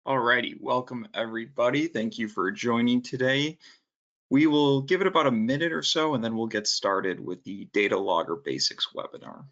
Alrighty, welcome everybody. Thank you for joining today. We will give it about a minute or so and then we'll get started with the Data Logger Basics webinar.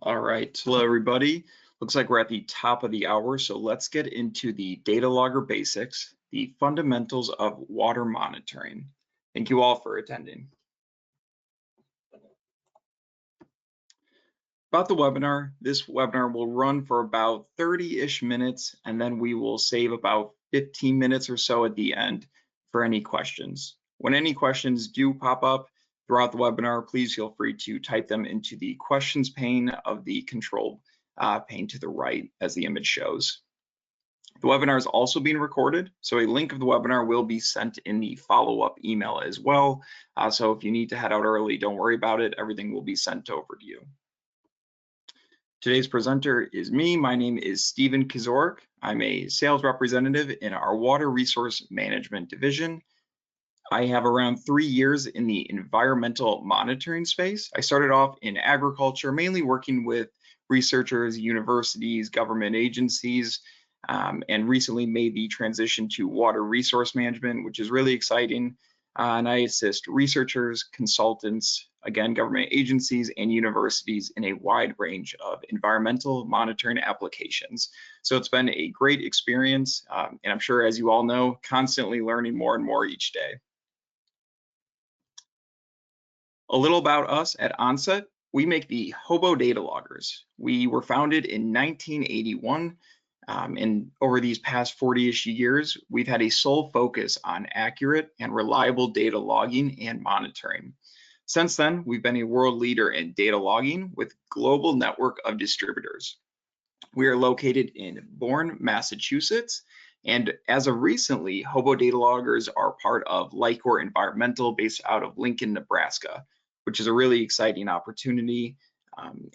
All right, hello everybody. Looks like we're at the top of the hour, so let's get into the Data Logger Basics, the fundamentals of water monitoring. Thank you all for attending. About the webinar, this webinar will run for about 30-ish minutes, and then we will save about 15 minutes or so at the end for any questions. When any questions do pop up throughout the webinar, please feel free to type them into the questions pane of the control pane to the right as the image shows. The webinar is also being recorded, so a link of the webinar will be sent in the follow-up email as well. So if you need to head out early, don't worry about it. Everything will be sent over to you. Today's presenter is me. My name is Stephen Kizorek. I'm a sales representative in our Water Resource Management division. I have around 3 years in the environmental monitoring space. I started off in agriculture, mainly working with researchers, universities, government agencies, and recently made the transition to water resource management, which is really exciting. And I assist researchers, consultants, again, government agencies and universities in a wide range of environmental monitoring applications. So it's been a great experience. And I'm sure, as you all know, constantly learning more and more each day. A little about us at Onset. We make the Hobo data loggers. We were founded in 1981. And over these past 40-ish years, we've had a sole focus on accurate and reliable data logging and monitoring. Since then, we've been a world leader in data logging with global network of distributors. We are located in Bourne, Massachusetts, and as of recently, Hobo data loggers are part of Lycor Environmental based out of Lincoln, Nebraska, which is a really exciting opportunity.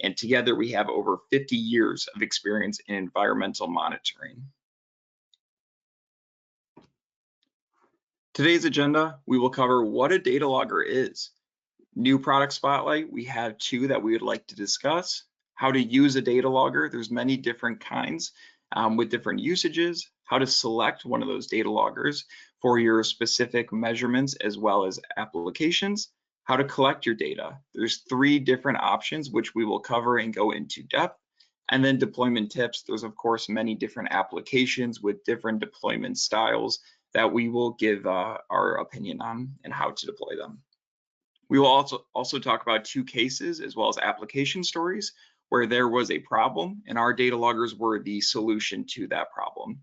And together we have over 50 years of experience in environmental monitoring. Today's agenda, we will cover what a data logger is. New product spotlight, we have two that we would like to discuss. How to use a data logger, there's many different kinds with different usages. How to select one of those data loggers for your specific measurements as well as applications. How to collect your data. There's 3 different options which we will cover and go into depth. And then deployment tips. There's of course many different applications with different deployment styles that we will give our opinion on and how to deploy them. We will also talk about 2 cases as well as application stories where there was a problem and our data loggers were the solution to that problem.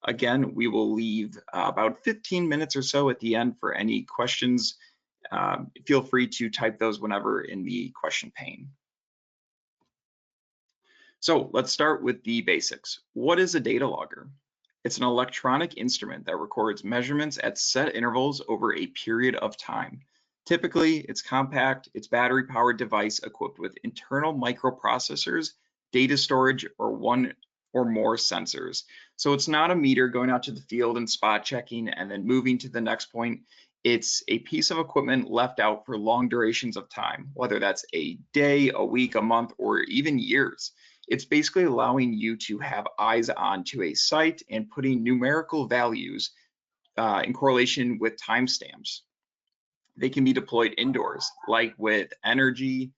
Again, we will leave about 15 minutes or so at the end for any questions. Feel free to type those whenever in the question pane. So let's start with the basics. What is a data logger? It's an electronic instrument that records measurements at set intervals over a period of time. Typically, it's compact, it's battery-powered device equipped with internal microprocessors, data storage, or 1 or more sensors. So it's not a meter going out to the field and spot checking and then moving to the next point. It's a piece of equipment left out for long durations of time, whether that's a day, a week, a month, or even years. It's basically allowing you to have eyes on to a site and putting numerical values in correlation with timestamps. They can be deployed indoors, like with energy,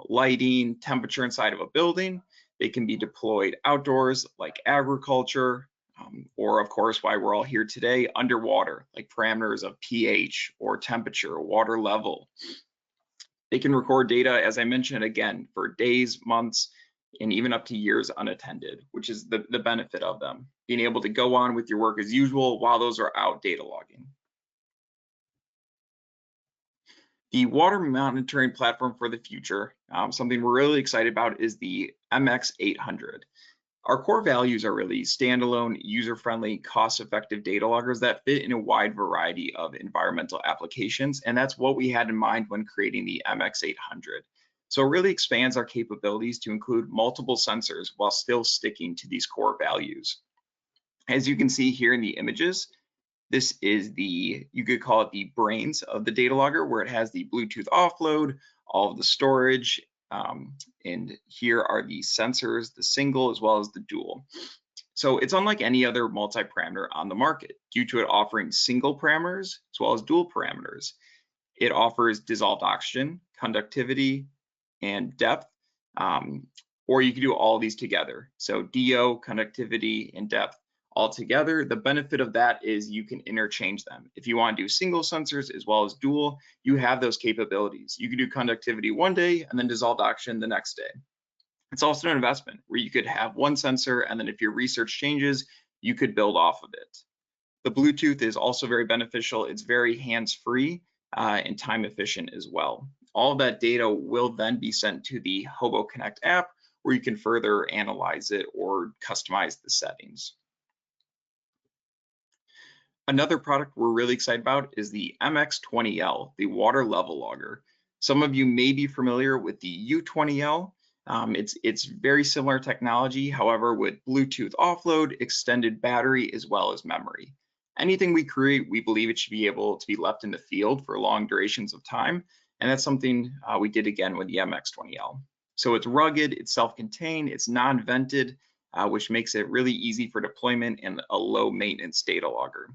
lighting, temperature inside of a building. They can be deployed outdoors, like agriculture, or of course, why we're all here today, underwater, like parameters of pH or temperature, water level. They can record data, as I mentioned, again, for days, months, and even up to years unattended, which is the benefit of them. Being able to go on with your work as usual while those are out data logging. The water monitoring platform for the future, something we're really excited about, is the MX800. Our core values are really standalone, user-friendly, cost-effective data loggers that fit in a wide variety of environmental applications, and that's what we had in mind when creating the MX800. So it really expands our capabilities to include multiple sensors while still sticking to these core values. As you can see here in the images, this is you could call it the brains of the data logger, where it has the Bluetooth offload, all of the storage, and here are the sensors, the single as well as the dual. So it's unlike any other multi-parameter on the market due to it offering single parameters as well as dual parameters. It offers dissolved oxygen, conductivity, and depth, or you can do all these together. So DO, conductivity, and depth all together. The benefit of that is you can interchange them. If you want to do single sensors as well as dual, you have those capabilities. You can do conductivity one day and then dissolved oxygen the next day. It's also an investment where you could have one sensor, and then if your research changes, you could build off of it. The Bluetooth is also very beneficial. It's very hands-free and time efficient as well. All of that data will then be sent to the Hobo Connect app, where you can further analyze it or customize the settings. Another product we're really excited about is the MX20L, the water level logger. Some of you may be familiar with the U20L. It's very similar technology, however, with Bluetooth offload, extended battery, as well as memory. Anything we create, we believe it should be able to be left in the field for long durations of time, and that's something we did again with the MX20L. So it's rugged, it's self-contained, it's non-vented, which makes it really easy for deployment and a low maintenance data logger.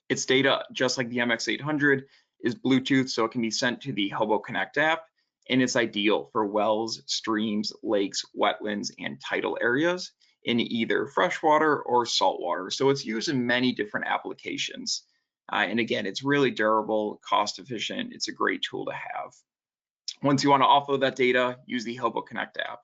Its data, just like the MX800, is Bluetooth, so it can be sent to the Hobo Connect app, and it's ideal for wells, streams, lakes, wetlands, and tidal areas in either freshwater or saltwater. So it's used in many different applications. And again, it's really durable, cost efficient. It's a great tool to have. Once you want to offload that data, use the Hobo Connect app.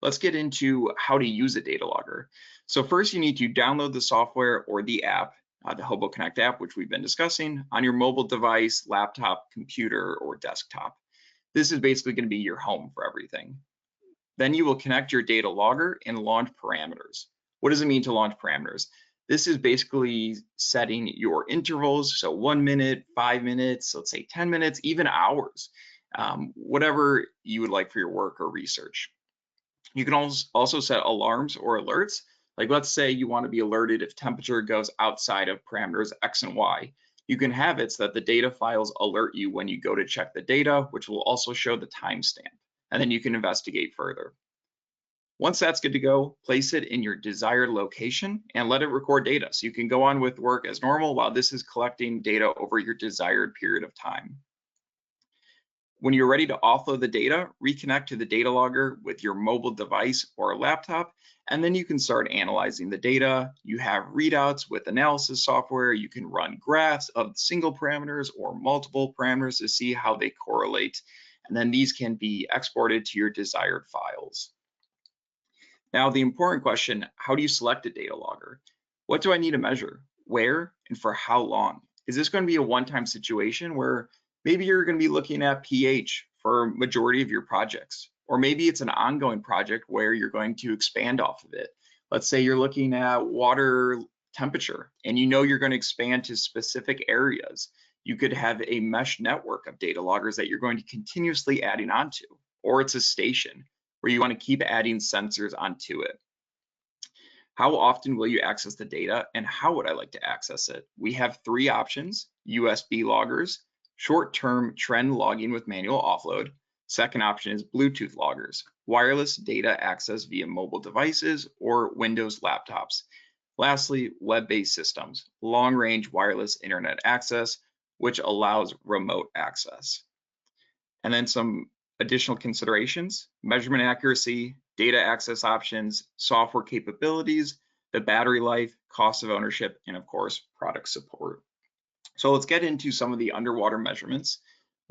Let's get into how to use a data logger. So first you need to download the software or the app, the Hobo Connect app, which we've been discussing, on your mobile device, laptop, computer, or desktop. This is basically going to be your home for everything. Then you will connect your data logger and launch parameters. What does it mean to launch parameters? This is basically setting your intervals, so 1 minute, 5 minutes, let's say 10 minutes, even hours, whatever you would like for your work or research. You can also set alarms or alerts. Like let's say you want to be alerted if temperature goes outside of parameters X and Y. You can have it so that the data files alert you when you go to check the data, which will also show the timestamp, and then you can investigate further. Once that's good to go, place it in your desired location and let it record data. So you can go on with work as normal while this is collecting data over your desired period of time. When you're ready to offload the data, reconnect to the data logger with your mobile device or laptop, and then you can start analyzing the data. You have readouts with analysis software. You can run graphs of single parameters or multiple parameters to see how they correlate. And then these can be exported to your desired files. Now, the important question, how do you select a data logger? What do I need to measure? Where and for how long? Is this going to be a one-time situation where maybe you're going to be looking at pH for a majority of your projects, or maybe it's an ongoing project where you're going to expand off of it. Let's say you're looking at water temperature and you know you're going to expand to specific areas. You could have a mesh network of data loggers that you're going to continuously adding onto, or it's a station where you want to keep adding sensors onto it. How often will you access the data and how would I like to access it? We have 3 options: USB loggers, short-term trend logging with manual offload. Second option is Bluetooth loggers, wireless data access via mobile devices or Windows laptops. Lastly, web-based systems, long-range wireless internet access, which allows remote access. And then some additional considerations: measurement accuracy, data access options, software capabilities, the battery life, cost of ownership, and of course, product support. So let's get into some of the underwater measurements.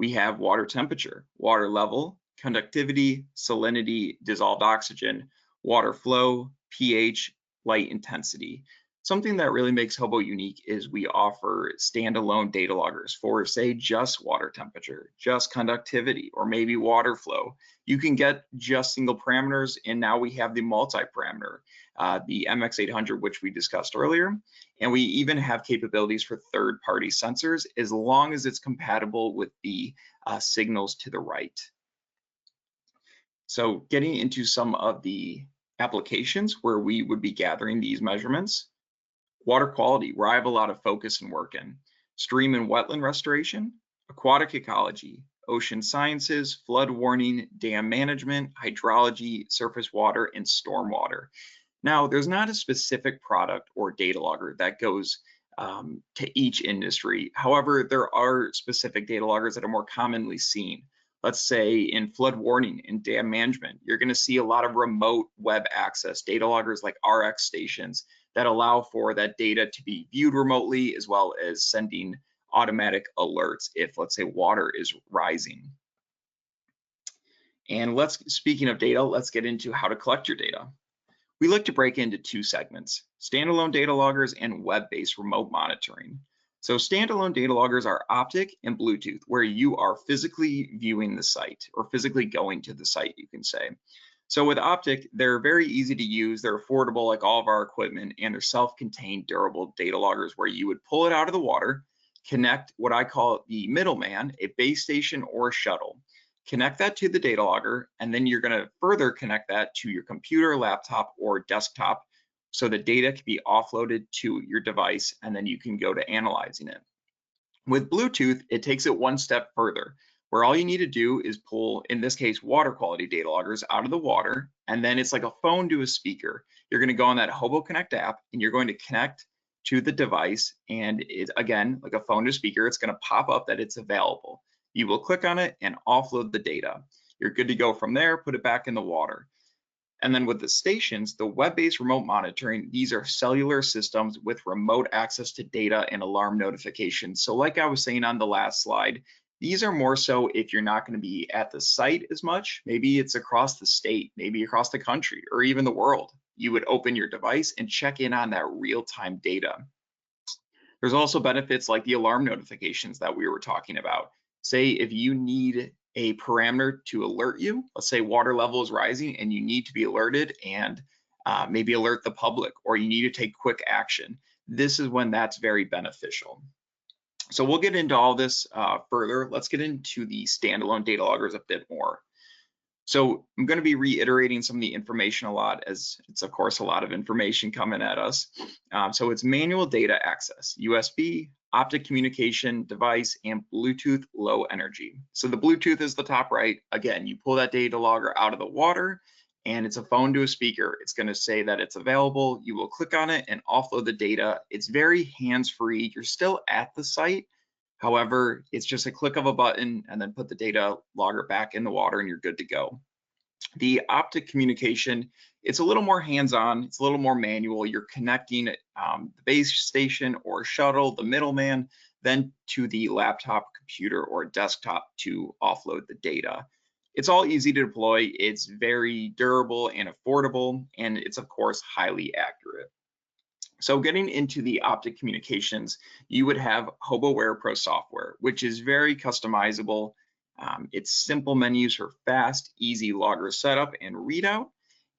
We have water temperature, water level, conductivity, salinity, dissolved oxygen, water flow, pH, light intensity. Something that really makes Hobo unique is we offer standalone data loggers for, say, just water temperature, just conductivity, or maybe water flow. You can get just single parameters, and now we have the multi-parameter, the MX800, which we discussed earlier. And we even have capabilities for third-party sensors as long as it's compatible with the signals to the right. So getting into some of the applications where we would be gathering these measurements. Water quality, where I have a lot of focus and work in. Stream and wetland restoration, aquatic ecology, ocean sciences, flood warning, dam management, hydrology, surface water, and stormwater. Now, there's not a specific product or data logger that goes to each industry. However, there are specific data loggers that are more commonly seen. Let's say in flood warning and dam management, you're going to see a lot of remote web access data loggers like RX stations that allow for that data to be viewed remotely, as well as sending automatic alerts if, let's say, water is rising. And speaking of data, let's get into how to collect your data. We like to break into two segments, standalone data loggers and web-based remote monitoring. So standalone data loggers are optic and Bluetooth, where you are physically viewing the site or physically going to the site, you can say. So with optic, they're very easy to use. They're affordable like all of our equipment, and they're self-contained durable data loggers where you would pull it out of the water, connect what I call the middleman, a base station or a shuttle. Connect that to the data logger, and then you're going to further connect that to your computer, laptop, or desktop so the data can be offloaded to your device, and then you can go to analyzing it. With Bluetooth, it takes it one step further, where all you need to do is pull, in this case, water quality data loggers out of the water, and then it's like a phone to a speaker. You're going to go on that Hobo Connect app, and you're going to connect to the device, and it's, again, like a phone to speaker, it's going to pop up that it's available. You will click on it and offload the data. You're good to go from there, put it back in the water. And then with the stations, the web-based remote monitoring, these are cellular systems with remote access to data and alarm notifications. So like I was saying on the last slide, these are more so if you're not going to be at the site as much, maybe it's across the state, maybe across the country, or even the world. You would open your device and check in on that real-time data. There's also benefits like the alarm notifications that we were talking about. Say if you need a parameter to alert you, let's say water level is rising and you need to be alerted and maybe alert the public, or you need to take quick action. This is when that's very beneficial. So we'll get into all this further. Let's get into the standalone data loggers a bit more. So I'm going to be reiterating some of the information a lot, as it's of course a lot of information coming at us. So it's manual data access, USB, optic communication device, and Bluetooth low energy. So the Bluetooth is the top right. Again, you pull that data logger out of the water and it's a phone to a speaker. It's going to say that it's available. You will click on it and offload the data. It's very hands-free. You're still at the site. However, it's just a click of a button and then put the data logger back in the water and you're good to go. The optic communication, it's a little more hands-on, it's a little more manual. You're connecting the base station or shuttle, the middleman, then to the laptop, computer, or desktop to offload the data. It's all easy to deploy, it's very durable and affordable, and it's of course highly accurate. So getting into the optic communications, you would have HoboWare Pro software, which is very customizable. It's simple menus for fast, easy logger setup and readout,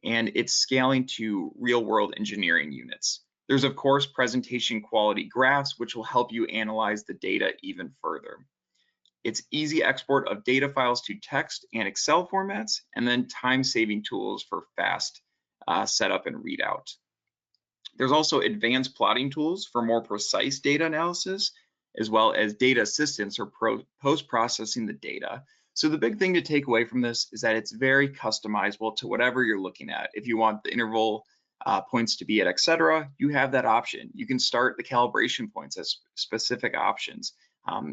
and it's scaling to real-world engineering units. There's, of course, presentation quality graphs, which will help you analyze the data even further. It's easy export of data files to text and Excel formats, and then time-saving tools for fast setup and readout. There's also advanced plotting tools for more precise data analysis, as well as data assistance or post-processing the data. So the big thing to take away from this is that it's very customizable to whatever you're looking at. If you want the interval points to be at, etc., you have that option. You can start the calibration points as specific options.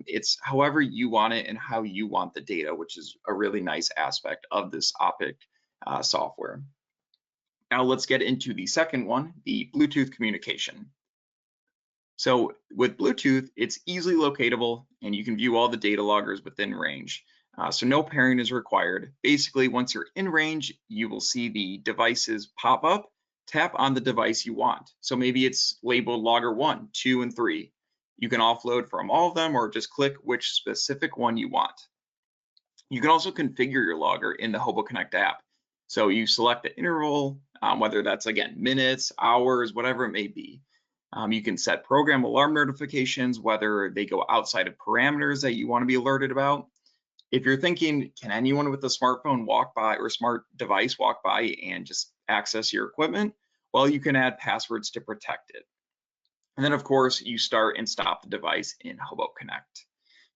It's however you want it and how you want the data, which is a really nice aspect of this optic software. Now let's get into the second one, the Bluetooth communication. So with Bluetooth, it's easily locatable and you can view all the data loggers within range. So no pairing is required. Basically, once you're in range, you will see the devices pop up. Tap on the device you want. So maybe it's labeled logger 1, 2, and 3. You can offload from all of them or just click which specific one you want. You can also configure your logger in the HoboConnect app. So you select the interval, whether that's again minutes, hours, whatever it may be. You can set program alarm notifications, whether they go outside of parameters that you want to be alerted about. If you're thinking, can anyone with a smartphone walk by or smart device walk by and just access your equipment? Well, you can add passwords to protect it. And then of course, you start and stop the device in HoboConnect.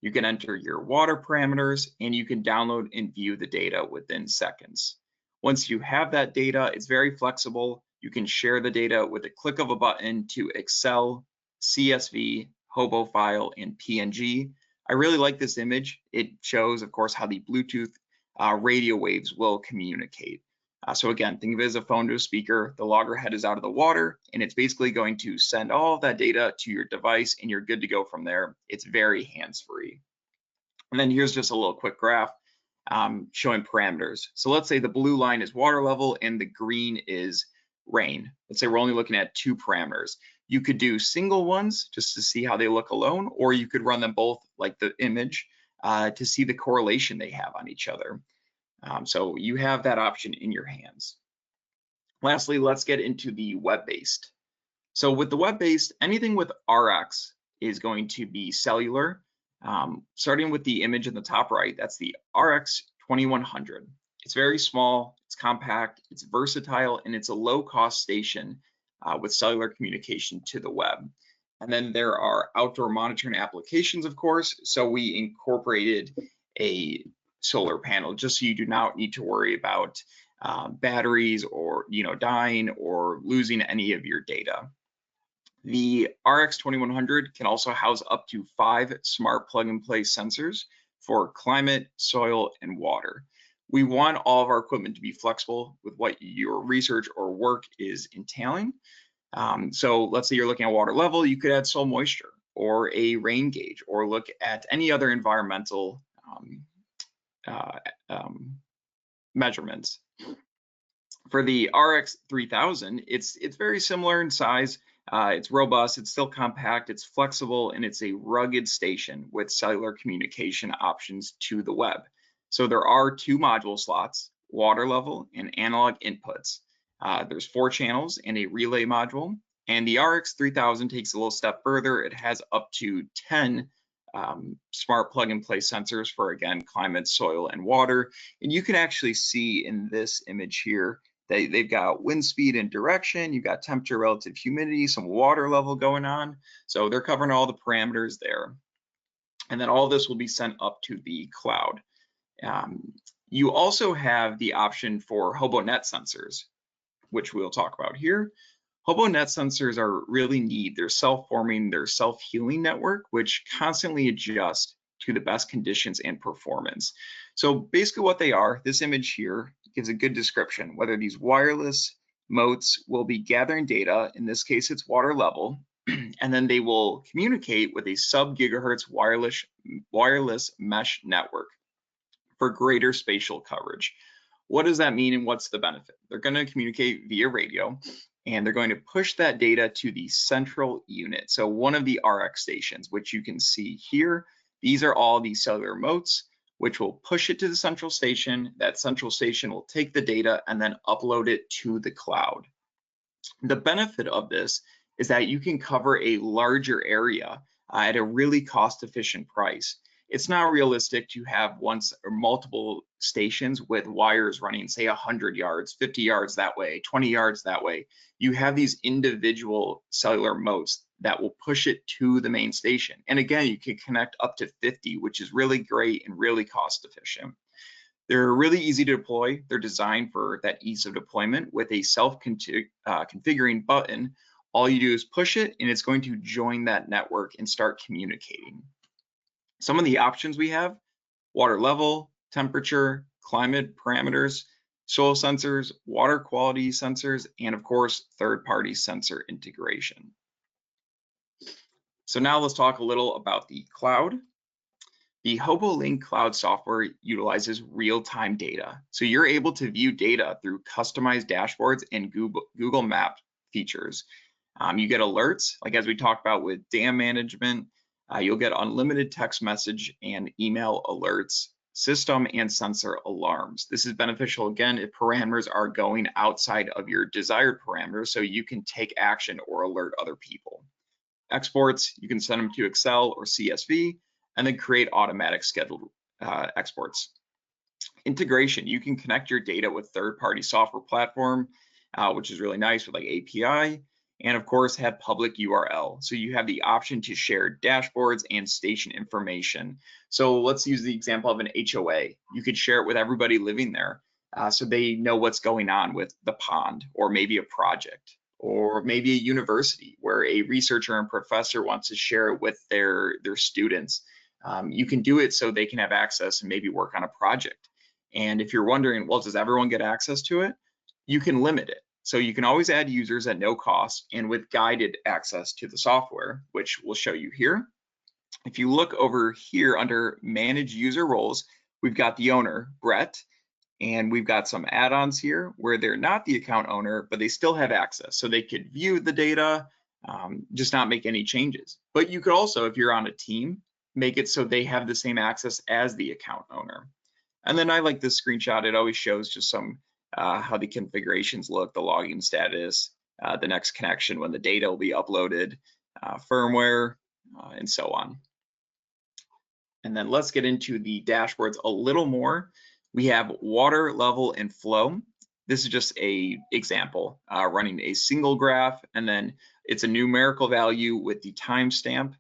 You can enter your water parameters and you can download and view the data within seconds. Once you have that data, it's very flexible. You can share the data with a click of a button to Excel, CSV, Hobo file, and PNG. I really like this image. It shows, of course, how the Bluetooth radio waves will communicate. So again, think of it as a phone to a speaker. The loggerhead is out of the water, and it's basically going to send all of that data to your device, and you're good to go from there. It's very hands-free. And then here's just a little quick graph showing parameters. So let's say the blue line is water level and the green is rain. Let's say we're only looking at 2 parameters. You could do single ones just to see how they look alone, or you could run them both like the image to see the correlation they have on each other. So you have that option in your hands. Lastly, let's get into the web-based. So with the web-based, anything with RX is going to be cellular. Starting with the image in the top right, that's the RX 2100. It's very small, it's compact, it's versatile, and it's a low-cost station with cellular communication to the web. And then there are outdoor monitoring applications, of course. So we incorporated a solar panel just so you do not need to worry about batteries or dying or losing any of your data. The RX 2100 can also house up to 5 smart plug-and-play sensors for climate, soil, and water. We want all of our equipment to be flexible with what your research or work is entailing. So let's say you're looking at water level, you could add soil moisture or a rain gauge or look at any other environmental measurements. For the RX 3000, it's very similar in size. It's robust, it's still compact, it's flexible, and it's a rugged station with cellular communication options to the web. So there are 2 module slots, water level and analog inputs. There's 4 channels and a relay module. And the RX 3000 takes a little step further. It has up to 10 smart plug-and-play sensors for, again, climate, soil, and water. And you can actually see in this image here, they've got wind speed and direction, you've got temperature, relative humidity, some water level going on. So they're covering all the parameters there. And then all this will be sent up to the cloud. You also have the option for HoboNet sensors, which we'll talk about here. HoboNet sensors are really neat. They're self-forming, they're self-healing network, which constantly adjust to the best conditions and performance. So basically what they are, this image here gives a good description, whether these wireless motes will be gathering data, in this case it's water level, and then they will communicate with a sub-gigahertz wireless mesh network for greater spatial coverage. What does that mean and what's the benefit? They're going to communicate via radio and they're going to push that data to the central unit. So one of the RX stations, which you can see here, these are all the cellular motes, which will push it to the central station. That central station will take the data and then upload it to the cloud. The benefit of this is that you can cover a larger area at a really cost-efficient price. It's not realistic to have once or multiple stations with wires running, say 100 yards, 50 yards that way, 20 yards that way. You have these individual cellular motes that will push it to the main station. And again, you can connect up to 50, which is really great and really cost efficient. They're really easy to deploy. They're designed for that ease of deployment with a self-configuring button. All you do is push it and it's going to join that network and start communicating. Some of the options we have: water level, temperature, climate parameters, soil sensors, water quality sensors, and of course, third-party sensor integration. So now let's talk a little about the cloud. The HoboLink cloud software utilizes real-time data. So you're able to view data through customized dashboards and Google Map features. You get alerts, like as we talked about with dam management, you'll get unlimited text message and email alerts, system and sensor alarms. This is beneficial again if parameters are going outside of your desired parameters, so you can take action or alert other people. Exports, you can send them to Excel or CSV and then create automatic scheduled exports. Integration, you can connect your data with third-party software platform, which is really nice with like API, and of course have public URL. So you have the option to share dashboards and station information. So let's use the example of an HOA. You could share it with everybody living there so they know what's going on with the pond or maybe a project, or maybe a university where a researcher and professor wants to share it with their students. You can do it so they can have access and maybe work on a project. And if you're wondering, well, does everyone get access to it? You can limit it. So you can always add users at no cost and with guided access to the software, which we'll show you here. If you look over here under manage user roles, we've got the owner, Brett, and we've got some add-ons here where they're not the account owner, but they still have access. So they could view the data, just not make any changes. But you could also, if you're on a team, make it so they have the same access as the account owner. And then I like this screenshot. It always shows just some how the configurations look, the login status, the next connection when the data will be uploaded, firmware, and so on. And then let's get into the dashboards a little more. We have water level and flow. This is just a example, running a single graph, and then it's a numerical value with the timestamp.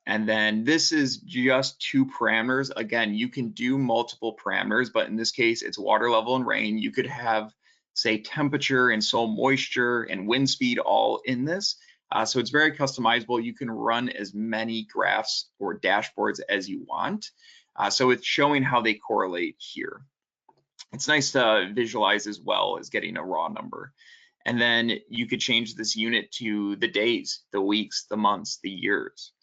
And then this is just 2 parameters. Again, you can do multiple parameters, but in this case, it's water level and rain. You could have, say, temperature and soil moisture and wind speed all in this. So it's very customizable. You can run as many graphs or dashboards as you want. So it's showing how they correlate here. It's nice to visualize as well as getting a raw number. And then you could change this unit to the days, the weeks, the months, the years.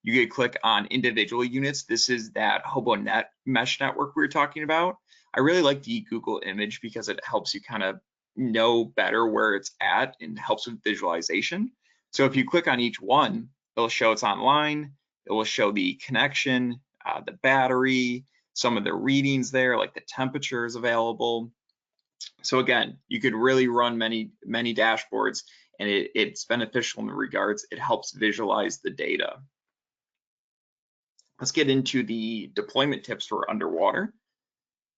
You could click on individual units. This is that HoboNet mesh network we were talking about. I really like the Google image because it helps you kind of know better where it's at and helps with visualization. So if you click on each one, it'll show it's online. It will show the connection, the battery, some of the readings there, like the temperature is available. So again, you could really run many dashboards, and it's beneficial in the regards it helps visualize the data. Let's get into the deployment tips for underwater.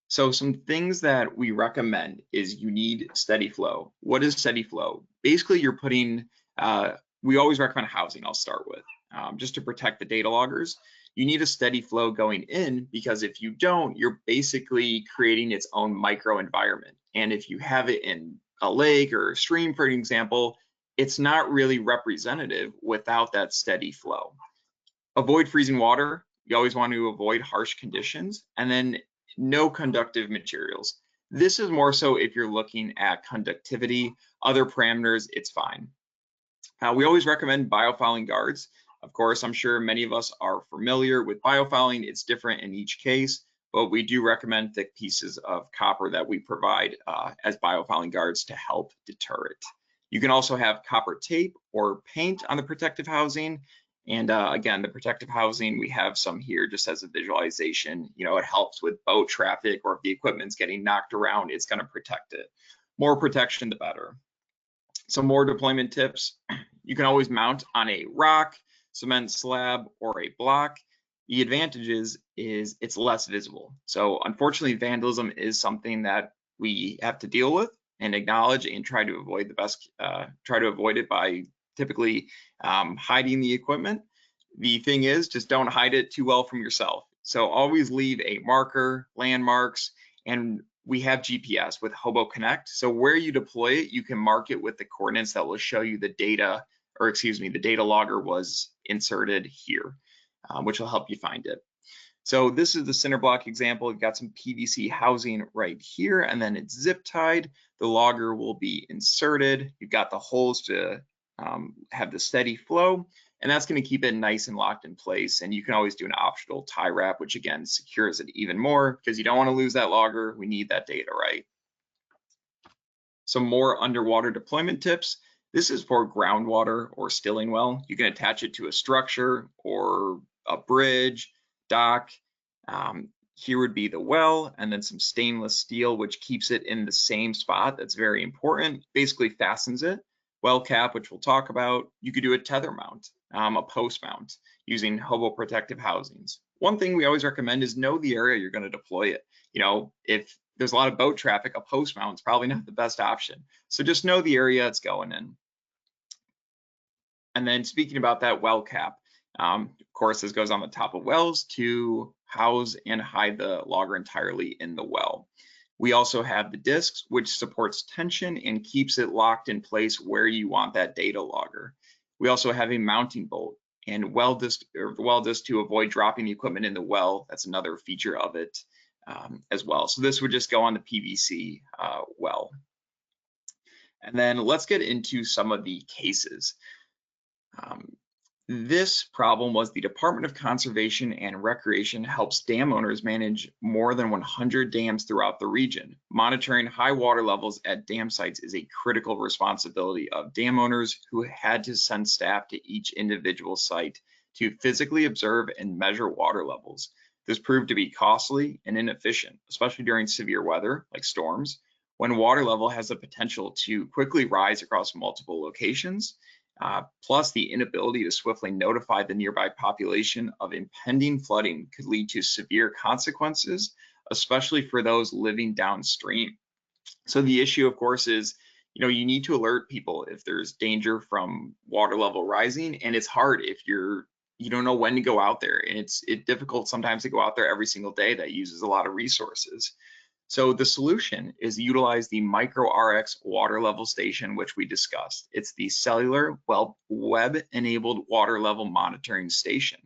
So some things that we recommend is you need steady flow. What is steady flow? Basically, you're putting, we always recommend housing, I'll start with, just to protect the data loggers. You need a steady flow going in, because if you don't, you're basically creating its own micro environment. And if you have it in a lake or a stream, for example, it's not really representative without that steady flow. Avoid freezing water. You always want to avoid harsh conditions, and then no conductive materials. This is more so if you're looking at conductivity. Other parameters, it's fine. We always recommend biofouling guards. Of course, I'm sure many of us are familiar with biofouling. It's different in each case, but we do recommend thick pieces of copper that we provide as biofouling guards to help deter it. You can also have copper tape or paint on the protective housing. And again, the protective housing, we have some here just as a visualization. You know, it helps with boat traffic, or if the equipment's getting knocked around, it's going to protect it. More protection, the better. Some more deployment tips. You can always mount on a rock, cement slab, or a block. The advantages is it's less visible. So unfortunately, vandalism is something that we have to deal with and acknowledge and try to avoid it by typically hiding the equipment. The thing is, just don't hide it too well from yourself. So always leave a marker, landmarks, and we have GPS with Hobo Connect. So where you deploy it, you can mark it with the coordinates that will show you the data, or excuse me, the data logger was inserted here, which will help you find it. So this is the cinder block example. You've got some PVC housing right here, and then it's zip tied. The logger will be inserted. You've got the holes to have the steady flow. and that's going to keep it nice and locked in place. And you can always do an optional tie wrap, which again secures it even more because you don't want to lose that logger. We need that data, right? Some more underwater deployment tips. This is for groundwater or stilling well. You can attach it to a structure or a bridge, dock. Here would be the well, and then some stainless steel, which keeps it in the same spot. That's very important. Basically fastens it. Well cap, which we'll talk about. You could do a tether mount, a post mount using hobo protective housings. One thing we always recommend is know the area you're going to deploy it. You know, if there's a lot of boat traffic, a post mount is probably not the best option. So just know the area it's going in. And then speaking about that well cap, of course, this goes on the top of wells to house and hide the logger entirely in the well. We also have the discs, which supports tension and keeps it locked in place where you want that data logger. We also have a mounting bolt and well disc to avoid dropping the equipment in the well. That's another feature of it as well. So this would just go on the PVC well. And then let's get into some of the cases. This problem was the Department of Conservation and Recreation helps dam owners manage more than 100 dams throughout the region. Monitoring high water levels at dam sites is a critical responsibility of dam owners who had to send staff to each individual site to physically observe and measure water levels. This proved to be costly and inefficient, especially during severe weather like storms, when water level has the potential to quickly rise across multiple locations. Plus, the inability to swiftly notify the nearby population of impending flooding could lead to severe consequences, especially for those living downstream. So the issue, of course, is you need to alert people if there's danger from water level rising, and it's hard if you don't know when to go out there, and it's difficult sometimes to go out there every single day. That uses a lot of resources. So the solution is utilize the MicroRx water level station, which we discussed. It's the cellular web-enabled water level monitoring station.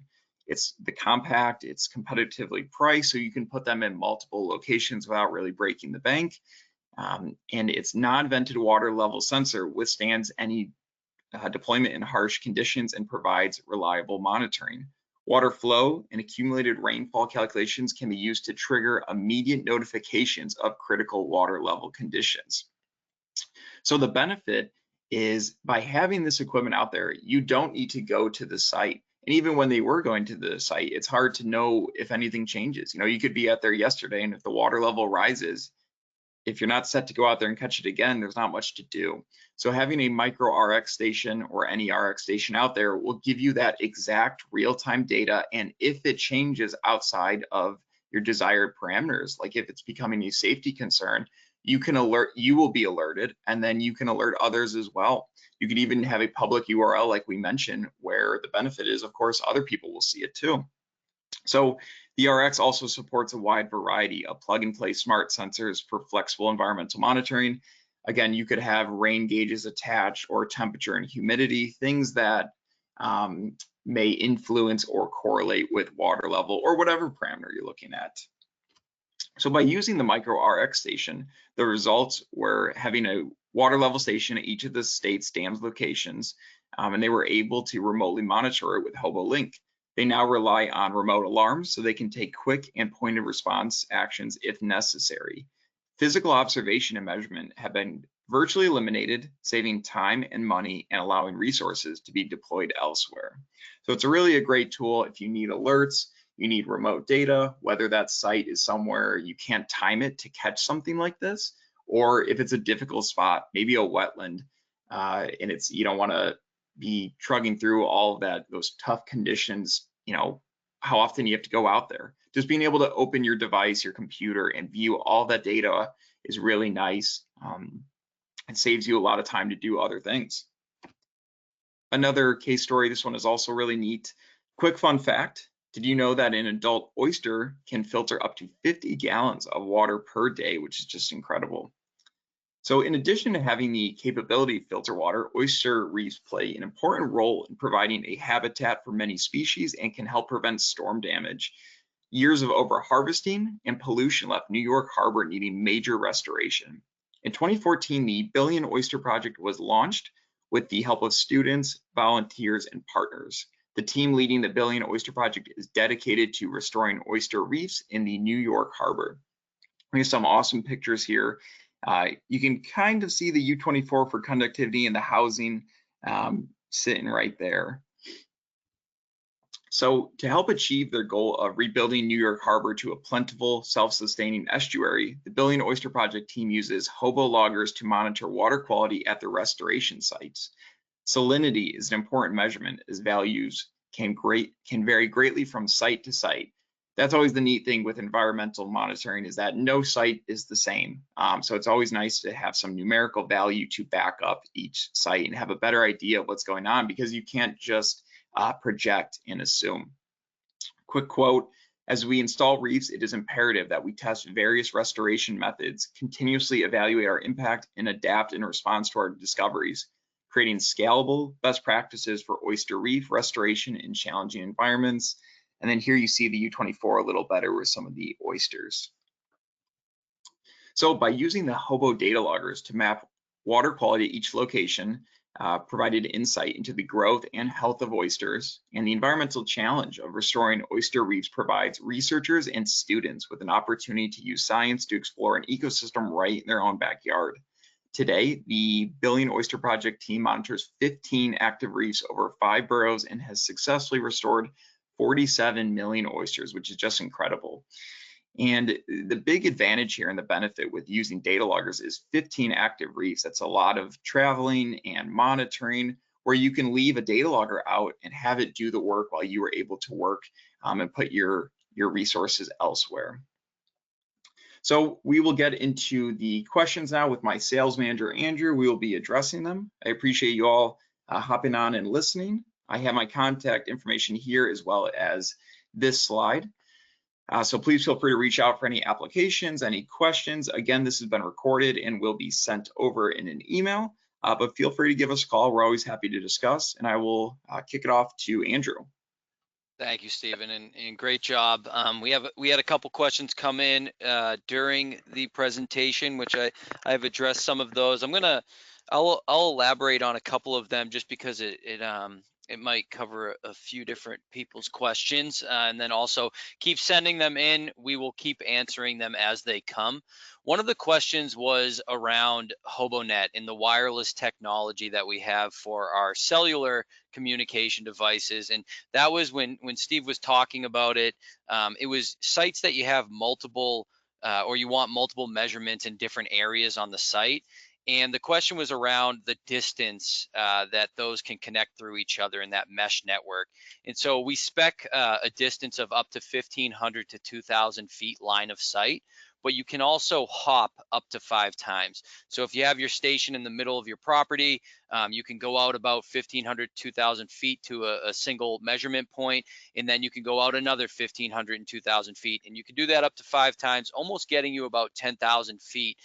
It's the compact, it's competitively priced, so you can put them in multiple locations without really breaking the bank. And its non-vented water level sensor withstands any deployment in harsh conditions and provides reliable monitoring. Water flow and accumulated rainfall calculations can be used to trigger immediate notifications of critical water level conditions. So the benefit is by having this equipment out there, you don't need to go to the site. And even when they were going to the site, it's hard to know if anything changes. You could be out there yesterday, and if the water level rises, if you're not set to go out there and catch it again, there's not much to do. So having a MicroRx station or any RX station out there will give you that exact real-time data. And if it changes outside of your desired parameters, like if it's becoming a safety concern, you will be alerted, and then you can alert others as well. You could even have a public URL like we mentioned, where the benefit is, of course, other people will see it too. So the RX also supports a wide variety of plug-and-play smart sensors for flexible environmental monitoring. Again, you could have rain gauges attached or temperature and humidity, things that may influence or correlate with water level or whatever parameter you're looking at. So by using the MicroRx station, the results were having a water level station at each of the state's dams locations, and they were able to remotely monitor it with HoboLink. They now rely on remote alarms so they can take quick and pointed response actions if necessary. Physical observation and measurement have been virtually eliminated, saving time and money and allowing resources to be deployed elsewhere. So it's really a great tool if you need alerts, you need remote data, whether that site is somewhere you can't time it to catch something like this, or if it's a difficult spot, maybe a wetland, and you don't want to be trudging through all of those tough conditions, how often you have to go out there. Just being able to open your device, your computer, and view all that data is really nice. It saves you a lot of time to do other things. Another case story, this one is also really neat. Quick fun fact, did you know that an adult oyster can filter up to 50 gallons of water per day, which is just incredible. So in addition to having the capability to filter water, oyster reefs play an important role in providing a habitat for many species and can help prevent storm damage. Years of overharvesting and pollution left New York Harbor needing major restoration. In 2014, the Billion Oyster Project was launched, with the help of students, volunteers, and partners. The team leading the Billion Oyster Project is dedicated to restoring oyster reefs in the New York Harbor. We have some awesome pictures here. You can kind of see the U-24 for conductivity and the housing sitting right there. So to help achieve their goal of rebuilding New York Harbor to a plentiful, self-sustaining estuary, the Billion Oyster Project team uses hobo loggers to monitor water quality at the restoration sites. Salinity is an important measurement as values can vary greatly from site to site. That's always the neat thing with environmental monitoring, is that no site is the same. So it's always nice to have some numerical value to back up each site and have a better idea of what's going on, because you can't just project and assume. Quick quote: as we install reefs, it is imperative that we test various restoration methods, continuously evaluate our impact, and adapt in response to our discoveries, creating scalable best practices for oyster reef restoration in challenging environments. And then here you see the U-24 a little better with some of the oysters. So by using the hobo data loggers to map water quality at each location, provided insight into the growth and health of oysters, and the environmental challenge of restoring oyster reefs provides researchers and students with an opportunity to use science to explore an ecosystem right in their own backyard. Today, the Billion Oyster Project team monitors 15 active reefs over 5 boroughs and has successfully restored 47 million oysters, which is just incredible. And the big advantage here and the benefit with using data loggers is 15 active reefs. That's a lot of traveling and monitoring, where you can leave a data logger out and have it do the work while you are able to work and put your resources elsewhere. So we will get into the questions now with my sales manager, Andrew. We will be addressing them. I appreciate you all hopping on and listening. I have my contact information here as well as this slide. So please feel free to reach out for any applications, any questions. Again, this has been recorded and will be sent over in an email, but feel free to give us a call. We're always happy to discuss, and I will kick it off to Andrew. Thank you, Stephen, and great job. We had a couple questions come in during the presentation, which I have addressed some of those. I'll elaborate on a couple of them just because it might cover a few different people's questions, and then also keep sending them in. We will keep answering them as they come. One of the questions was around HoboNet and the wireless technology that we have for our cellular communication devices, and that was when Steve was talking about it. It was sites that you have multiple or you want multiple measurements in different areas on the site. And the question was around the distance that those can connect through each other in that mesh network. And so we spec a distance of up to 1,500 to 2,000 feet line of sight, but you can also hop up to 5 times. So if you have your station in the middle of your property, you can go out about 1,500, 2,000 feet to a single measurement point, and then you can go out another 1,500 and 2,000 feet, and you can do that up to 5 times, almost getting you about 10,000 feet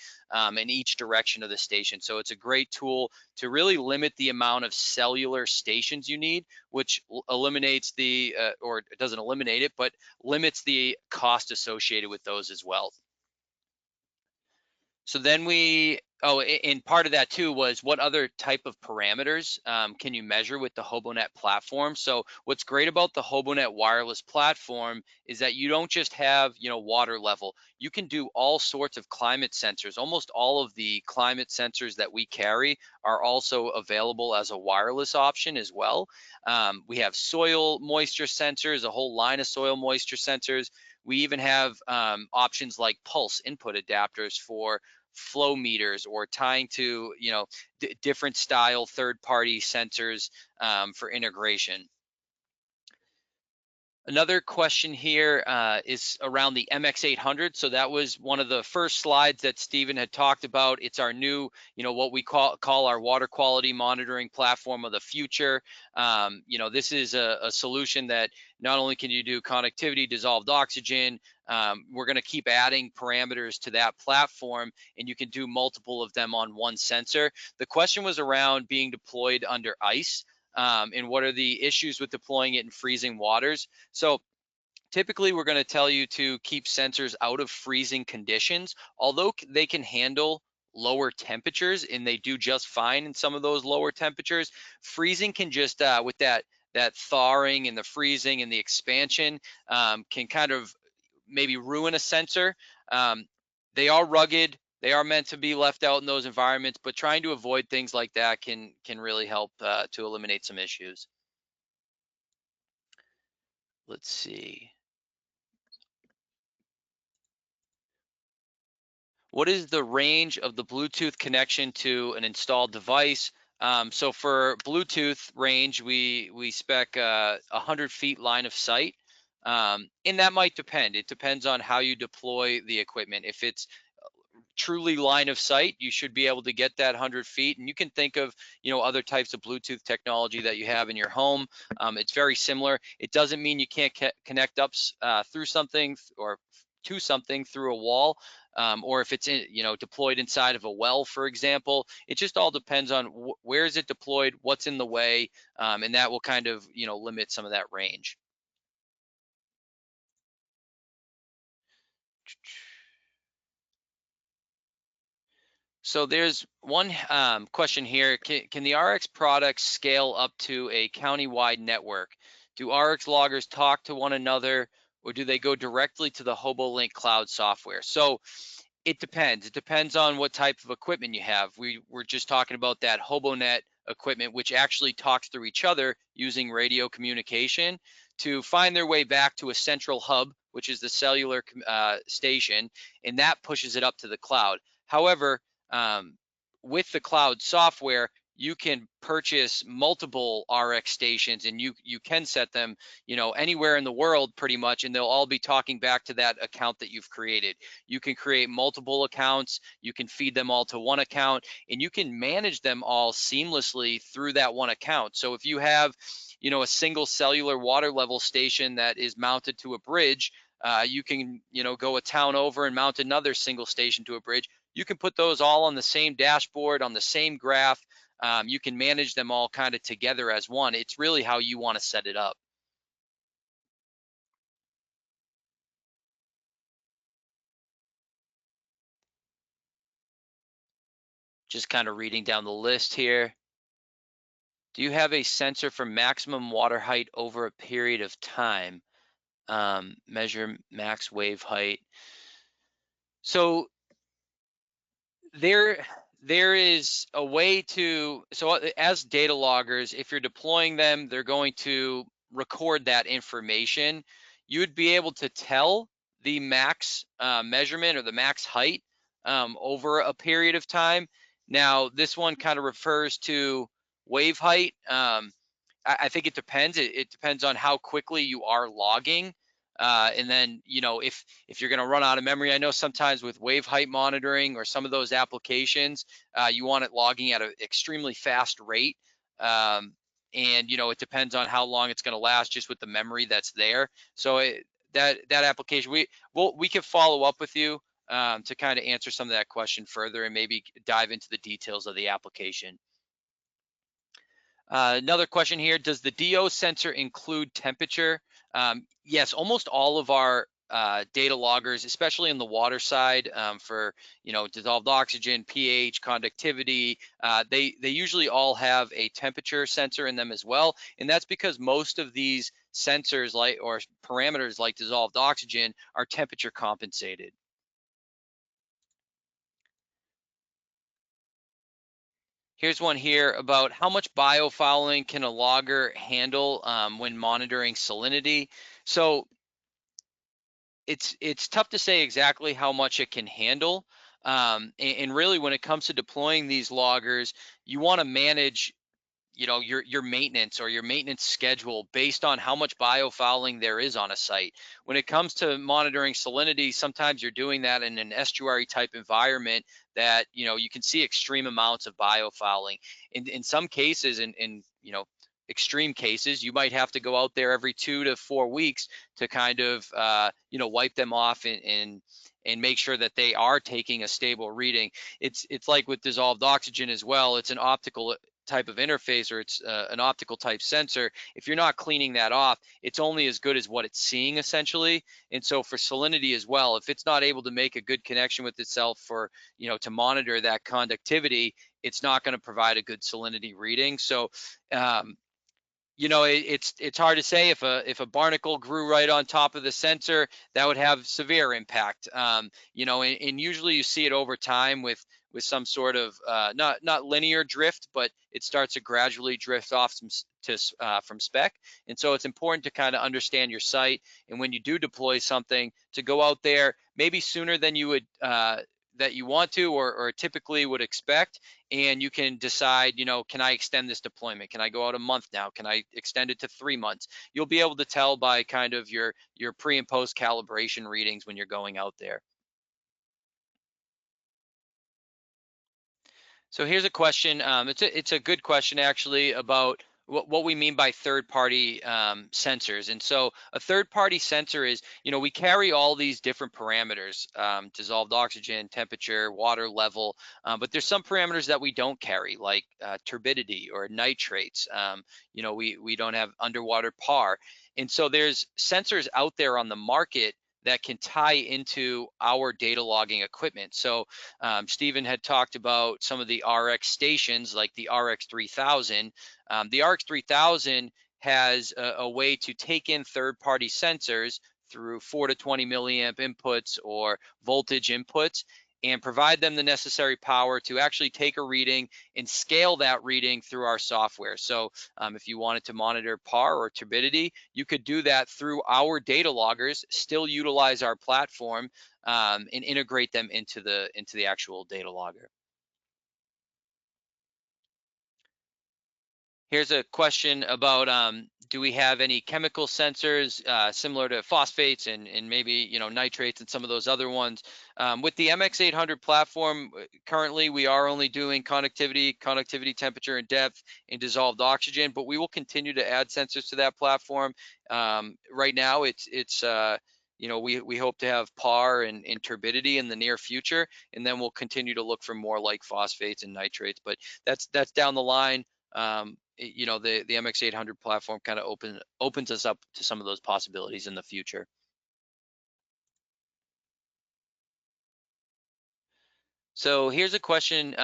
in each direction of the station. So it's a great tool to really limit the amount of cellular stations you need, which eliminates the, or it doesn't eliminate it, but limits the cost associated with those as well. So then and part of that too was what other type of parameters can you measure with the HoboNet platform? So what's great about the HoboNet wireless platform is that you don't just have, water level. You can do all sorts of climate sensors. Almost all of the climate sensors that we carry are also available as a wireless option as well. We have soil moisture sensors, a whole line of soil moisture sensors. We even have options like pulse input adapters for flow meters, or tying to different style third-party sensors for integration. Another question here is around the MX800. So that was one of the first slides that Stephen had talked about. It's our new, what we call our water quality monitoring platform of the future. This is a solution that not only can you do connectivity, dissolved oxygen, we're going to keep adding parameters to that platform, and you can do multiple of them on one sensor. The question was around being deployed under ice. And what are the issues with deploying it in freezing waters? So typically we're going to tell you to keep sensors out of freezing conditions, although they can handle lower temperatures, and they do just fine in some of those lower temperatures. Freezing can just with that thawing and the freezing and the expansion can kind of maybe ruin a sensor. They are rugged. They are meant to be left out in those environments, but trying to avoid things like that can really help to eliminate some issues. Let's see. What is the range of the Bluetooth connection to an installed device? So for Bluetooth range, we spec 100 feet line of sight, and that might depend. It depends on how you deploy the equipment. If it's truly line of sight, you should be able to get that 100 feet. And you can think of, other types of Bluetooth technology that you have in your home. It's very similar. It doesn't mean you can't connect up through something or to something through a wall, or if it's deployed inside of a well, for example. It just all depends on where is it deployed, what's in the way, and that will kind of limit some of that range. So there's one question here. Can the RX products scale up to a county-wide network? Do RX loggers talk to one another, or do they go directly to the HoboLink cloud software? So it depends. It depends on what type of equipment you have. We were just talking about that HoboNet equipment, which actually talks through each other using radio communication to find their way back to a central hub, which is the cellular station, and that pushes it up to the cloud. However, with the cloud software, you can purchase multiple RX stations, and you can set them, anywhere in the world pretty much, and they'll all be talking back to that account that you've created. You can create multiple accounts, you can feed them all to one account, and you can manage them all seamlessly through that one account. So if you have, a single cellular water level station that is mounted to a bridge, you can, go a town over and mount another single station to a bridge. You can put those all on the same dashboard, on the same graph. You can manage them all kind of together as one. It's really how you want to set it up. Just kind of reading down the list here. Do you have a sensor for maximum water height over a period of time? Measure max wave height. So there is a way to, so as data loggers, if you're deploying them, they're going to record that information. You'd be able to tell the max measurement or the max height over a period of time. Now, this one kind of refers to wave height. I think it depends. It depends on how quickly you are logging. And then, if you're going to run out of memory, I know sometimes with wave height monitoring or some of those applications, you want it logging at an extremely fast rate. And, it depends on how long it's going to last just with the memory that's there. So that application, we can follow up with you to kind of answer some of that question further and maybe dive into the details of the application. Another question here, does the DO sensor include temperature? Yes, almost all of our data loggers, especially in the water side, for dissolved oxygen, pH, conductivity, they usually all have a temperature sensor in them as well, and that's because most of these sensors or parameters like dissolved oxygen are temperature compensated. Here's one here about how much biofouling can a logger handle when monitoring salinity. So it's tough to say exactly how much it can handle. And really, when it comes to deploying these loggers, you want to manage your maintenance or your maintenance schedule based on how much biofouling there is on a site. When it comes to monitoring salinity, sometimes you're doing that in an estuary type environment that you can see extreme amounts of biofouling. In some cases, in extreme cases, you might have to go out there every 2 to 4 weeks to kind of wipe them off and make sure that they are taking a stable reading. It's like with dissolved oxygen as well. It's an optical type of interface, or it's an optical type sensor, if you're not cleaning that off, it's only as good as what it's seeing essentially. And so for salinity as well, if it's not able to make a good connection with itself for, to monitor that conductivity, it's not going to provide a good salinity reading. So um, it's hard to say if a barnacle grew right on top of the sensor, that would have severe impact. And usually you see it over time with some sort of not linear drift, but it starts to gradually drift off from spec. And so it's important to kind of understand your site, and when you do deploy something, to go out there maybe sooner than you would that you want to, or typically would expect, and you can decide, can I extend this deployment? Can I go out a month now? Can I extend it to 3 months? You'll be able to tell by kind of your pre and post calibration readings when you're going out there. So here's a question. It's a good question actually, about what we mean by third-party sensors. And so a third-party sensor is, we carry all these different parameters: dissolved oxygen, temperature, water level, but there's some parameters that we don't carry, like turbidity or nitrates. We don't have underwater PAR, and so there's sensors out there on the market that can tie into our data logging equipment. So Stephen had talked about some of the RX stations, like the RX 3000. The RX 3000 has a way to take in third-party sensors through 4 to 20 milliamp inputs or voltage inputs, and provide them the necessary power to actually take a reading and scale that reading through our software. So if you wanted to monitor PAR or turbidity, you could do that through our data loggers, still utilize our platform, and integrate them into the actual data logger. Here's a question about, do we have any chemical sensors similar to phosphates and maybe nitrates and some of those other ones. With the MX800 platform, currently we are only doing conductivity, temperature, and depth, and dissolved oxygen, but we will continue to add sensors to that platform. Right now, we hope to have PAR and turbidity in the near future, and then we'll continue to look for more like phosphates and nitrates. But that's down the line. The MX800 platform kind of opens us up to some of those possibilities in the future. So here's a question,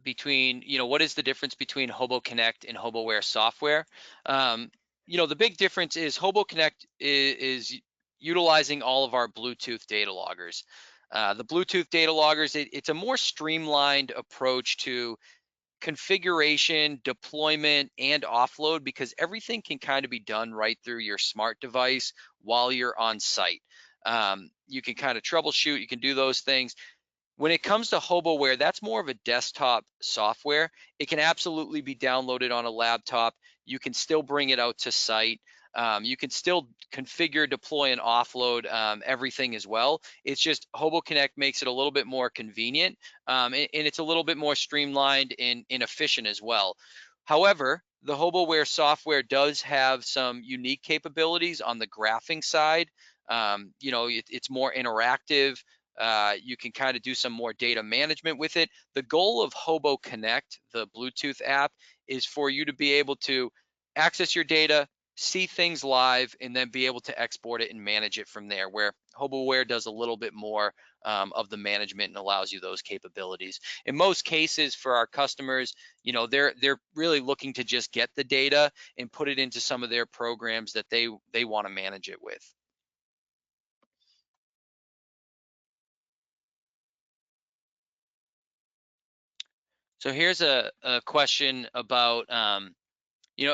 between, what is the difference between HoboConnect and HoboWare software? The big difference is HoboConnect is utilizing all of our Bluetooth data loggers. The Bluetooth data loggers, it's a more streamlined approach to configuration, deployment, and offload, because everything can kind of be done right through your smart device while you're on site. You can kind of troubleshoot, you can do those things. When it comes to HoboWare, that's more of a desktop software. It can absolutely be downloaded on a laptop. You can still bring it out to site. You can still configure, deploy, and offload everything as well. It's just HoboConnect makes it a little bit more convenient, and it's a little bit more streamlined and efficient as well. However, the HoboWare software does have some unique capabilities on the graphing side. It's more interactive. You can kind of do some more data management with it. The goal of HoboConnect, the Bluetooth app, is for you to be able to access your data, see things live, and then be able to export it and manage it from there, where HoboWare does a little bit more of the management and allows you those capabilities. In most cases for our customers, they're really looking to just get the data and put it into some of their programs that they want to manage it with. So here's a question about,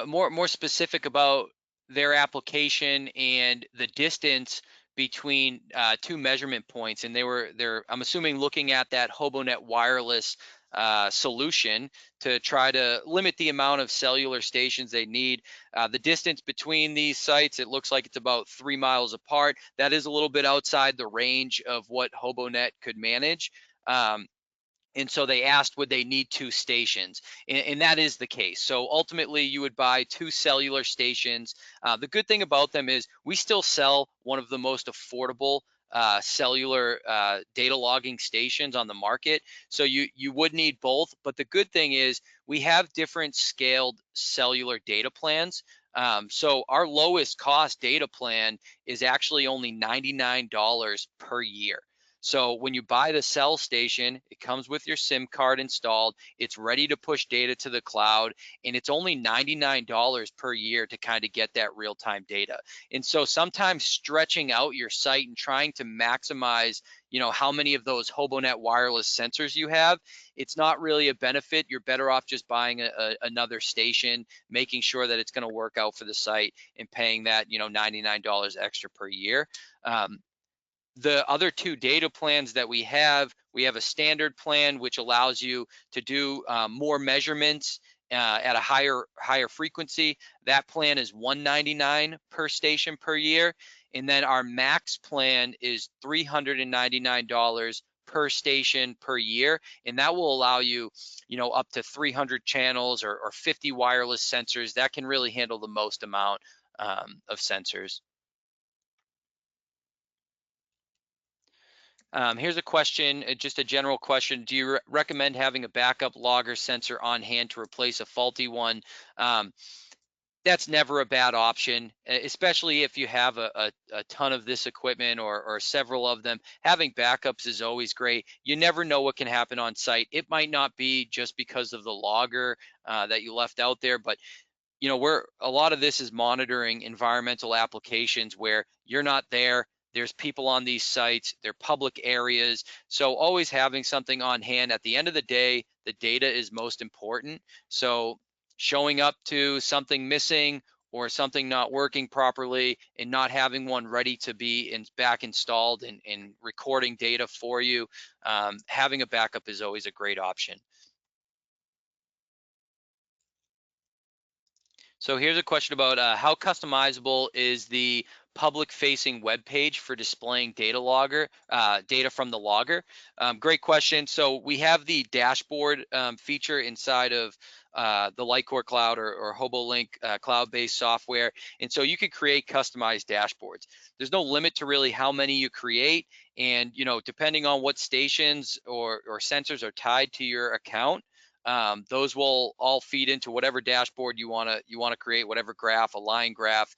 more specific about their application and the distance between two measurement points. And they're, I'm assuming, looking at that HoboNet wireless solution to try to limit the amount of cellular stations they need. The distance between these sites, it looks like it's about 3 miles apart. That is a little bit outside the range of what HoboNet could manage. And so they asked, would they need 2 stations? And that is the case. So ultimately, you would buy 2 cellular stations. The good thing about them is we still sell one of the most affordable cellular data logging stations on the market. So you would need both. But the good thing is we have different scaled cellular data plans. So our lowest cost data plan is actually only $99 per year. So when you buy the cell station, it comes with your SIM card installed. It's ready to push data to the cloud, and it's only $99 per year to kind of get that real-time data. And so sometimes stretching out your site and trying to maximize, how many of those HoboNet wireless sensors you have, it's not really a benefit. You're better off just buying another station, making sure that it's going to work out for the site, and paying that, $99 extra per year. The other two data plans that we have a standard plan, which allows you to do more measurements at a higher frequency. That plan is $199 per station per year. And then our max plan is $399 per station per year. And that will allow you, up to 300 channels or 50 wireless sensors. That can really handle the most amount of sensors. Here's a question, just a general question. Do you recommend having a backup logger sensor on hand to replace a faulty one? That's never a bad option, especially if you have a ton of this equipment or several of them. Having backups is always great. You never know what can happen on site. It might not be just because of the logger that you left out there, but a lot of this is monitoring environmental applications where you're not there. There's people on these sites, they're public areas. So always having something on hand. At the end of the day, the data is most important. So showing up to something missing or something not working properly and not having one ready to be back installed and recording data for you, having a backup is always a great option. So here's a question about how customizable is the public-facing web page for displaying data from the logger? Great question. So we have the dashboard feature inside of the Lightcore Cloud or HoboLink cloud-based software, and so you can create customized dashboards. There's no limit to really how many you create, and depending on what stations or sensors are tied to your account. Those will all feed into whatever dashboard you want to create, whatever graph, a line graph.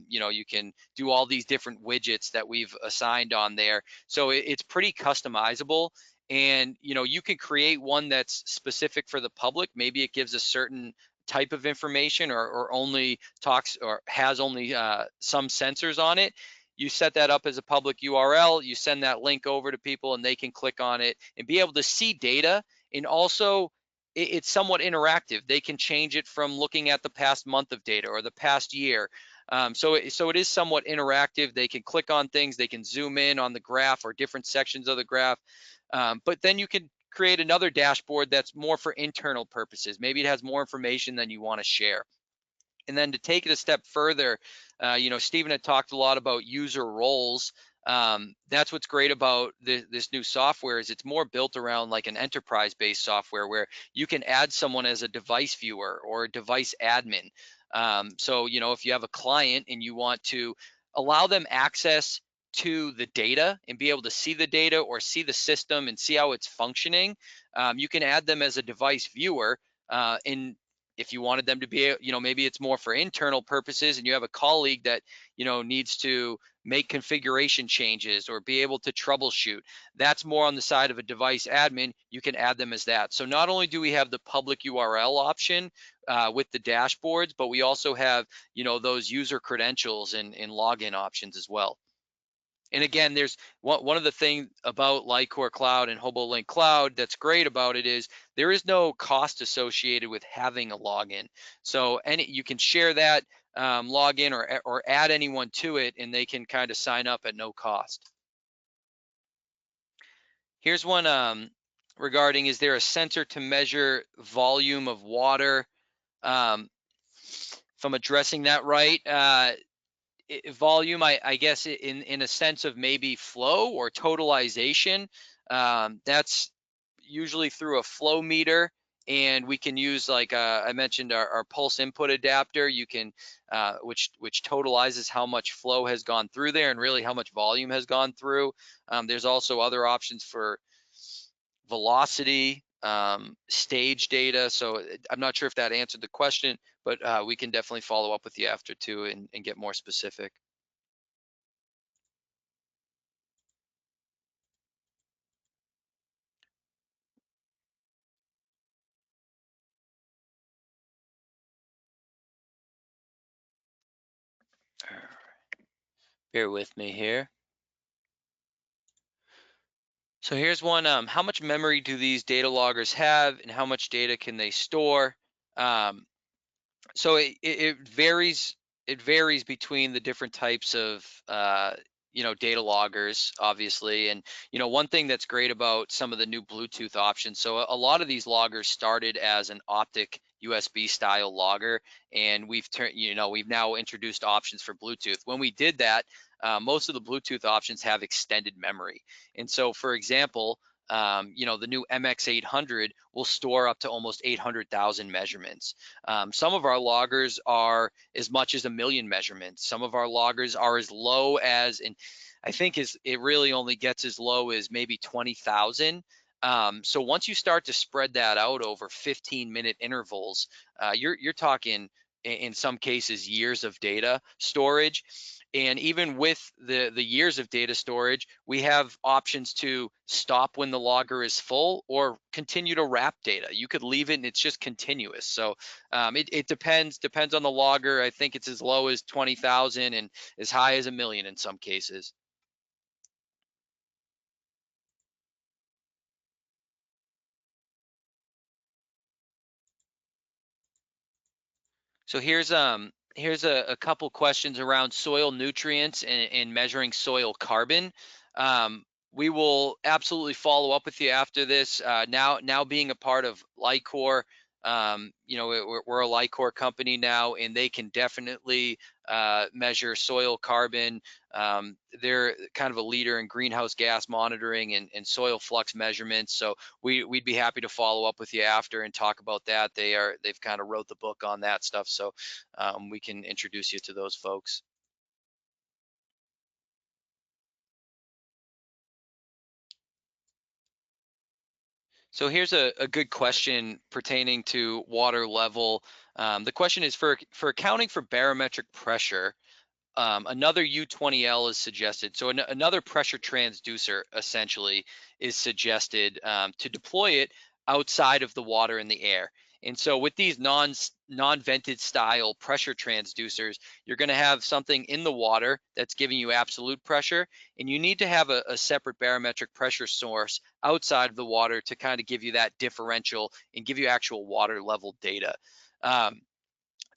You can do all these different widgets that we've assigned on there. So it's pretty customizable, and you can create one that's specific for the public. Maybe it gives a certain type of information or only talks or has only some sensors on it. You set that up as a public URL, you send that link over to people and they can click on it and be able to see data. And also it's somewhat interactive. They can change it from looking at the past month of data or the past year. So it is somewhat interactive. They can click on things, they can zoom in on the graph or different sections of the graph. But then you can create another dashboard that's more for internal purposes. Maybe it has more information than you want to share. And then to take it a step further, Stephen had talked a lot about user roles. That's what's great about this new software is it's more built around like an enterprise-based software where you can add someone as a device viewer or a device admin. So, if you have a client and you want to allow them access to the data and be able to see the data or see the system and see how it's functioning, you can add them as a device viewer. And if you wanted them to be, maybe it's more for internal purposes and you have a colleague that, needs to make configuration changes or be able to troubleshoot. That's more on the side of a device admin. You can add them as that. So not only do we have the public URL option with the dashboards, but we also have, those user credentials and login options as well. And again, there's one of the things about Lightcore Cloud and HoboLink Cloud that's great about it is there is no cost associated with having a login. So you can share that login or add anyone to it, and they can kind of sign up at no cost. Here's one regarding, is there a sensor to measure volume of water? If I'm addressing that right, volume, I guess in a sense of maybe flow or totalization. That's usually through a flow meter, and we can use, like I mentioned, our pulse input adapter. You can which totalizes how much flow has gone through there and really how much volume has gone through. There's also other options for velocity, stage data. So I'm not sure if that answered the question, but we can definitely follow up with you after too and get more specific. Bear with me here. So here's one. How much memory do these data loggers have, and how much data can they store? Um, so it varies. It varies between the different types of data loggers, obviously. And one thing that's great about some of the new Bluetooth options. So a lot of these loggers started as an optic USB style logger, and we've now introduced options for Bluetooth. When we did that, most of the Bluetooth options have extended memory. And so, for example, the new MX800 will store up to almost 800,000 measurements. Some of our loggers are as much as 1 million measurements. Some of our loggers are as low as, and I think it really only gets as low as maybe 20,000. So once you start to spread that out over 15-minute intervals, you're talking in some cases years of data storage. And even with the years of data storage, we have options to stop when the logger is full or continue to wrap data. You could leave it and it's just continuous. So it depends on the logger. I think it's as low as 20,000 and as high as 1 million in some cases. So here's a couple questions around soil nutrients and measuring soil carbon. We will absolutely follow up with you after this. Now being a part of Lycor, we're a Lycor company now, and they can definitely measure soil carbon. They're kind of a leader in greenhouse gas monitoring and soil flux measurements. So we'd be happy to follow up with you after and talk about that. They've kind of wrote the book on that stuff, so we can introduce you to those folks. So here's a good question pertaining to water level. The question is for accounting for barometric pressure. Another U20L is suggested. So another pressure transducer essentially is suggested to deploy it outside of the water in the air. And so with these non-vented style pressure transducers, you're going to have something in the water that's giving you absolute pressure, and you need to have a separate barometric pressure source outside of the water to kind of give you that differential and give you actual water level data. Um,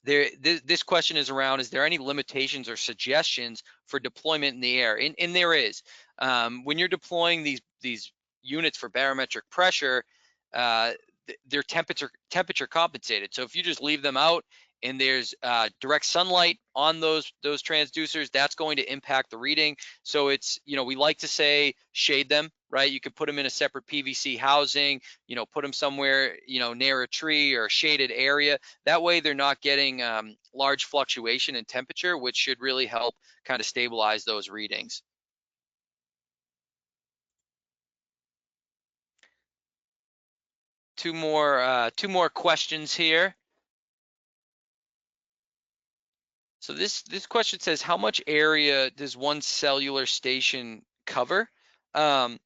this question is around, is there any limitations or suggestions for deployment in the air? And there is. When you're deploying these units for barometric pressure, uh, they're temperature compensated. So if you just leave them out and there's direct sunlight on those transducers, that's going to impact the reading. So it's, we like to say shade them, right? You could put them in a separate PVC housing, put them somewhere, near a tree or a shaded area. That way they're not getting large fluctuation in temperature, which should really help kind of stabilize those readings. Two more questions here. So this question says, how much area does one cellular station cover? Um,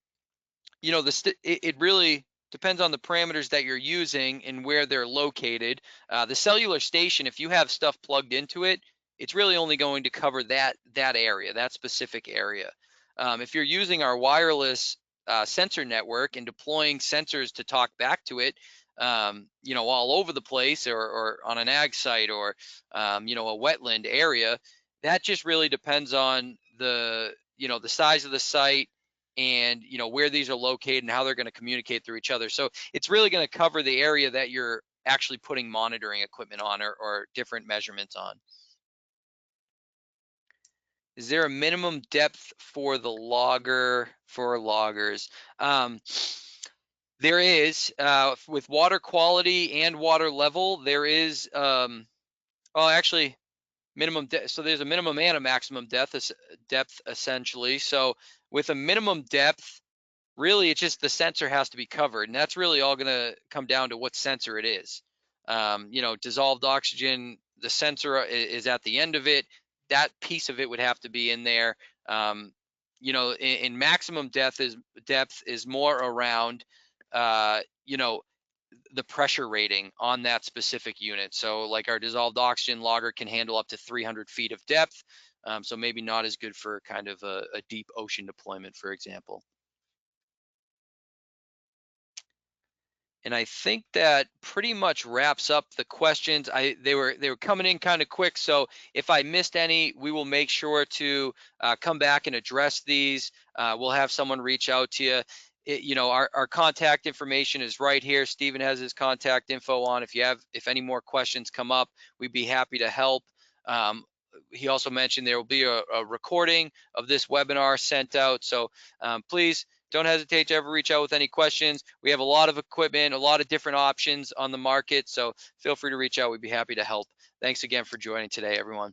it really depends on the parameters that you're using and where they're located. The cellular station, if you have stuff plugged into it, it's really only going to cover that area, that specific area. If you're using our wireless sensor network and deploying sensors to talk back to it, all over the place, or on an ag site, or a wetland area, that just really depends on the size of the site and where these are located and how they're going to communicate through each other. So it's really going to cover the area that you're actually putting monitoring equipment on, or different measurements on. Is there a minimum depth for the logger for loggers? There is, with water quality and water level, there is, well, actually, minimum depth. So there's a minimum and a maximum depth essentially. So with a minimum depth, really, it's just the sensor has to be covered, and that's really all going to come down to what sensor it is. Dissolved oxygen, the sensor is at the end of it. That piece of it would have to be in there. In maximum depth is more around, uh, you know, the pressure rating on that specific unit. So like our dissolved oxygen logger can handle up to 300 feet of depth. So maybe not as good for kind of a deep ocean deployment, for example. And I think that pretty much wraps up the questions. They were coming in kind of quick, so if I missed any, we will make sure to come back and address these. We'll have someone reach out to you. Our contact information is right here. Stephen has his contact info on. If any more questions come up, we'd be happy to help. He also mentioned there will be a recording of this webinar sent out, so please don't hesitate to ever reach out with any questions. We have a lot of equipment, a lot of different options on the market, so feel free to reach out. We'd be happy to help. Thanks again for joining today, everyone.